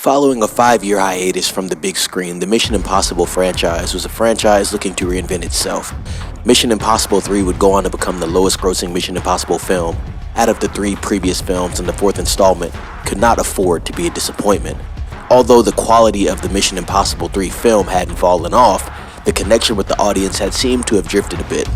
Following a 5-year hiatus from the big screen, the Mission Impossible franchise was a franchise looking to reinvent itself. Mission Impossible 3 would go on to become the lowest-grossing Mission Impossible film. Out of the 3 previous films, and the 4th installment could not afford to be a disappointment. Although the quality of the Mission Impossible 3 film hadn't fallen off, the connection with the audience had seemed to have drifted a bit.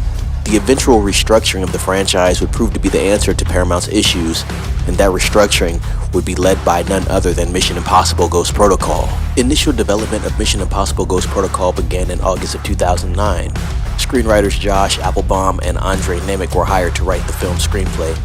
The eventual restructuring of the franchise would prove to be the answer to Paramount's issues, and that restructuring would be led by none other than Mission Impossible Ghost Protocol. Initial development of Mission Impossible Ghost Protocol began in August of 2009. Screenwriters Josh Applebaum and Andre Nemec were hired to write the film's screenplay.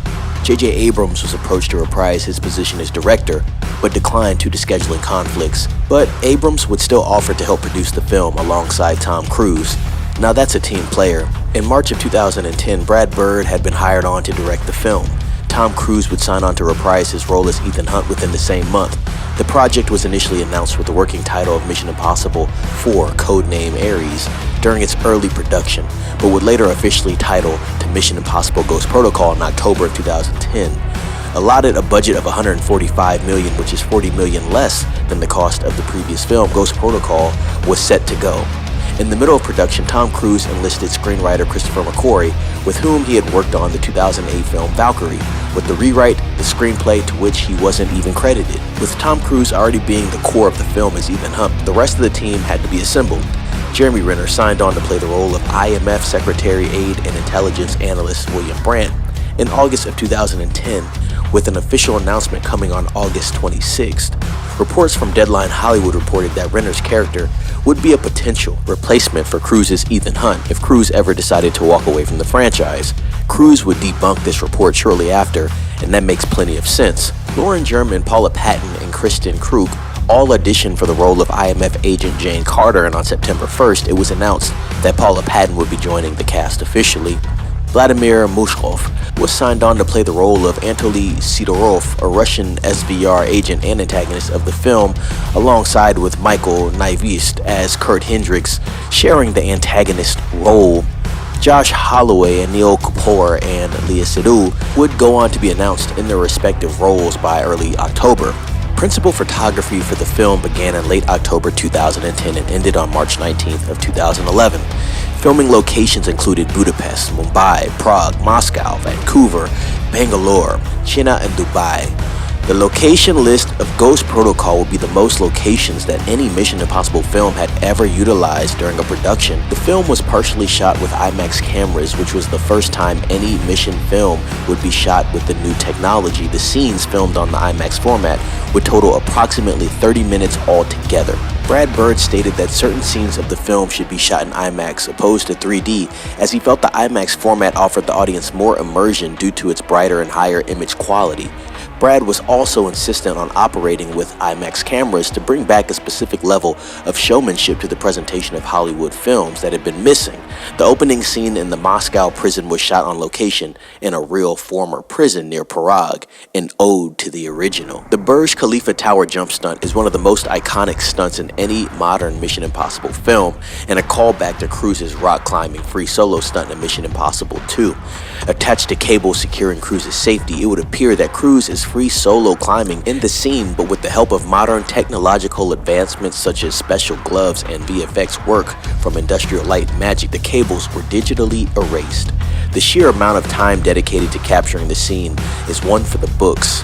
J.J. Abrams was approached to reprise his position as director, but declined due to scheduling conflicts. But Abrams would still offer to help produce the film alongside Tom Cruise. Now that's a team player. In March of 2010, Brad Bird had been hired on to direct the film. Tom Cruise would sign on to reprise his role as Ethan Hunt within the same month. The project was initially announced with the working title of Mission Impossible 4, codename Ares, during its early production, but would later officially title to Mission Impossible Ghost Protocol in October of 2010. Allotted a budget of $145 million, which is $40 million less than the cost of the previous film, Ghost Protocol was set to go. In the middle of production, Tom Cruise enlisted screenwriter Christopher McQuarrie, with whom he had worked on the 2008 film Valkyrie, with the rewrite, the screenplay to which he wasn't even credited. With Tom Cruise already being the core of the film as Ethan Hunt, the rest of the team had to be assembled. Jeremy Renner signed on to play the role of IMF Secretary Aide and Intelligence Analyst William Brandt in August of 2010, with an official announcement coming on August 26th. Reports from Deadline Hollywood reported that Renner's character would be a potential replacement for Cruise's Ethan Hunt if Cruise ever decided to walk away from the franchise. Cruise would debunk this report shortly after, and that makes plenty of sense. Lauren German, Paula Patton, and Kristen Krug all auditioned for the role of IMF agent Jane Carter, and on September 1st, it was announced that Paula Patton would be joining the cast officially. Vladimir Mushkov was signed on to play the role of Anatoly Sidorov, a Russian SVR agent and antagonist of the film, alongside with Michael Nyvist as Kurt Hendricks, sharing the antagonist role. Josh Holloway and Neil Kapoor and Leah Seydoux would go on to be announced in their respective roles by early October. Principal photography for the film began in late October 2010 and ended on March 19th of 2011. Filming locations included Budapest, Mumbai, Prague, Moscow, Vancouver, Bangalore, Chennai, and Dubai. The location list of Ghost Protocol would be the most locations that any Mission Impossible film had ever utilized during a production. The film was partially shot with IMAX cameras, which was the first time any Mission film would be shot with the new technology. The scenes filmed on the IMAX format would total approximately 30 minutes altogether. Brad Bird stated that certain scenes of the film should be shot in IMAX opposed to 3D, as he felt the IMAX format offered the audience more immersion due to its brighter and higher image quality. Brad was also insistent on operating with IMAX cameras to bring back a specific level of showmanship to the presentation of Hollywood films that had been missing. The opening scene in the Moscow prison was shot on location in a real former prison near Prague, an ode to the original. The Burj Khalifa Tower jump stunt is one of the most iconic stunts in any modern Mission Impossible film, and a callback to Cruise's rock climbing free solo stunt in Mission Impossible 2. Attached to cables securing Cruise's safety, it would appear that Cruise is free solo climbing in the scene, but with the help of modern technological advancements such as special gloves and VFX work from Industrial Light and Magic, the cables were digitally erased. The sheer amount of time dedicated to capturing the scene is one for the books.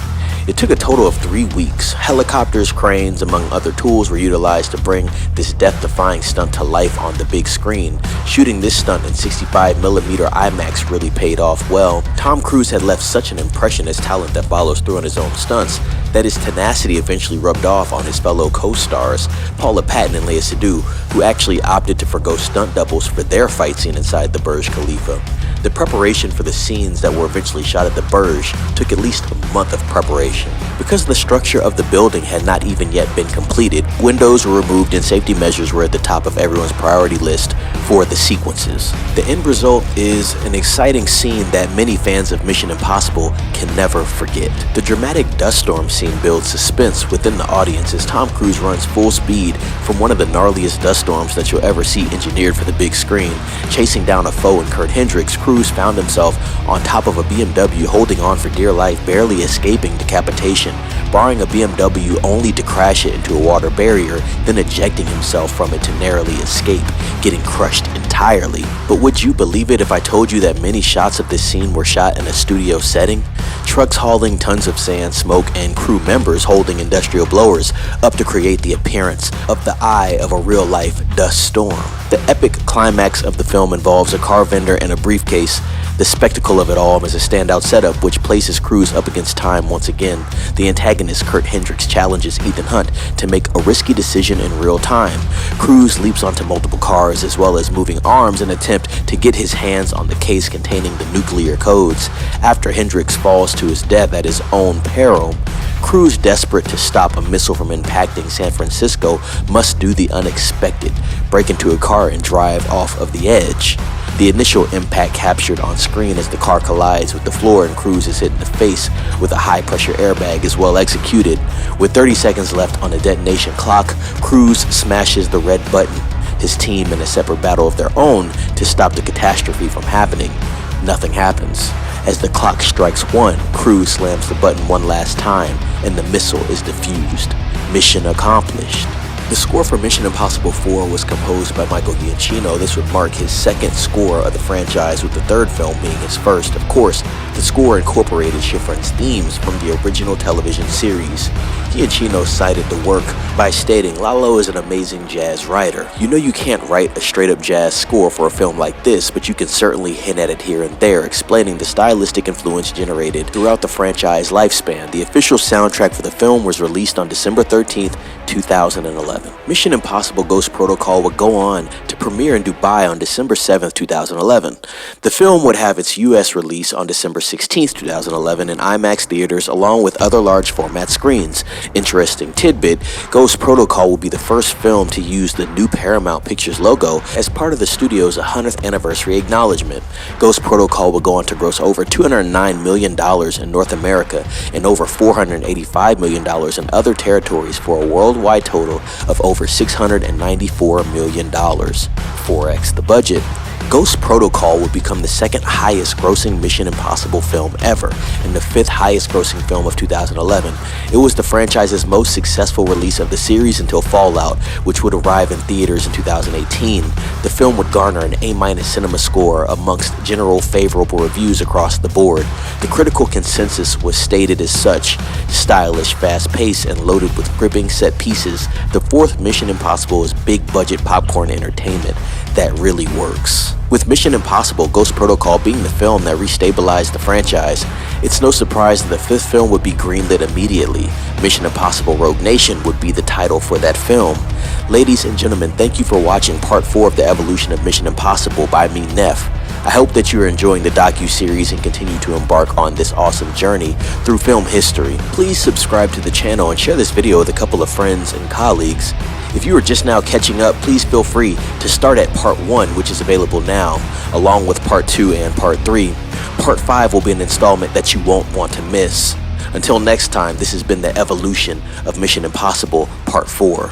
It took a total of 3 weeks. Helicopters, cranes, among other tools were utilized to bring this death-defying stunt to life on the big screen. Shooting this stunt in 65mm IMAX really paid off well. Tom Cruise had left such an impression as talent that follows through on his own stunts that his tenacity eventually rubbed off on his fellow co-stars, Paula Patton and Leah Seydoux, who actually opted to forgo stunt doubles for their fight scene inside the Burj Khalifa. The preparation for the scenes that were eventually shot at the Burj took at least a month of preparation. Because the structure of the building had not even yet been completed, windows were removed and safety measures were at the top of everyone's priority list for the sequences. The end result is an exciting scene that many fans of Mission Impossible can never forget. The dramatic dust storm scene builds suspense within the audience as Tom Cruise runs full speed from one of the gnarliest dust storms that you'll ever see engineered for the big screen. Chasing down a foe in Kurt Hendricks, Cruise found himself on top of a BMW holding on for dear life, barely escaping decapitation borrowing a BMW only to crash it into a water barrier, then ejecting himself from it to narrowly escape, getting crushed entirely. But would you believe it if I told you that many shots of this scene were shot in a studio setting? Trucks hauling tons of sand, smoke, and crew members holding industrial blowers up to create the appearance of the eye of a real-life dust storm. The epic climax of the film involves a car vendor and a briefcase. The spectacle of it all is a standout setup which places Cruise up against time once again. The antagonist Kurt Hendricks challenges Ethan Hunt to make a risky decision in real time. Cruise leaps onto multiple cars as well as moving arms in an attempt to get his hands on the case containing the nuclear codes. After Hendricks falls to his death at his own peril, Cruise, desperate to stop a missile from impacting San Francisco, must do the unexpected, break into a car and drive off of the edge. The initial impact captured on screen as the car collides with the floor and Cruise is hit in the face with a high-pressure airbag is well executed. With 30 seconds left on the detonation clock, Cruise smashes the red button, his team in a separate battle of their own to stop the catastrophe from happening. Nothing happens. As the clock strikes 1, Cruise slams the button one last time and the missile is defused. Mission accomplished. The score for Mission Impossible 4 was composed by Michael Giacchino. This would mark his second score of the franchise, with the third film being his first. Of course, the score incorporated Schifrin's themes from the original television series. Giacchino cited the work by stating, "Lalo is an amazing jazz writer. You know you can't write a straight-up jazz score for a film like this, but you can certainly hint at it here and there," explaining the stylistic influence generated throughout the franchise lifespan. The official soundtrack for the film was released on December 13th, 2011. Mission Impossible Ghost Protocol would go on to premiere in Dubai on December 7th, 2011. The film would have its US release on December 16th, 2011 in IMAX theaters along with other large format screens. Interesting tidbit, Ghost Protocol will be the first film to use the new Paramount Pictures logo as part of the studio's 100th anniversary acknowledgement. Ghost Protocol will go on to gross over $209 million in North America and over $485 million in other territories for a worldwide total of over $694 million, 4x the budget. Ghost Protocol would become the second highest grossing Mission Impossible film ever and the fifth highest grossing film of 2011. It was the franchise's most successful release of the series until Fallout, which would arrive in theaters in 2018. The film would garner an A- cinema score amongst general favorable reviews across the board. The critical consensus was stated as such: stylish, fast-paced, and loaded with gripping set pieces, the fourth Mission Impossible is big-budget popcorn entertainment that really works. With Mission Impossible Ghost Protocol being the film that restabilized the franchise, it's no surprise that the fifth film would be greenlit immediately. Mission Impossible Rogue Nation would be the title for that film. Ladies and gentlemen, thank you for watching part 4 of the evolution of Mission Impossible by me, Neff. I hope that you are enjoying the docuseries and continue to embark on this awesome journey through film history. Please subscribe to the channel and share this video with a couple of friends and colleagues. If you are just now catching up, please feel free to start at part 1, which is available now, along with part 2 and part 3. Part 5 will be an installment that you won't want to miss. Until next time, this has been the evolution of Mission Impossible Part 4.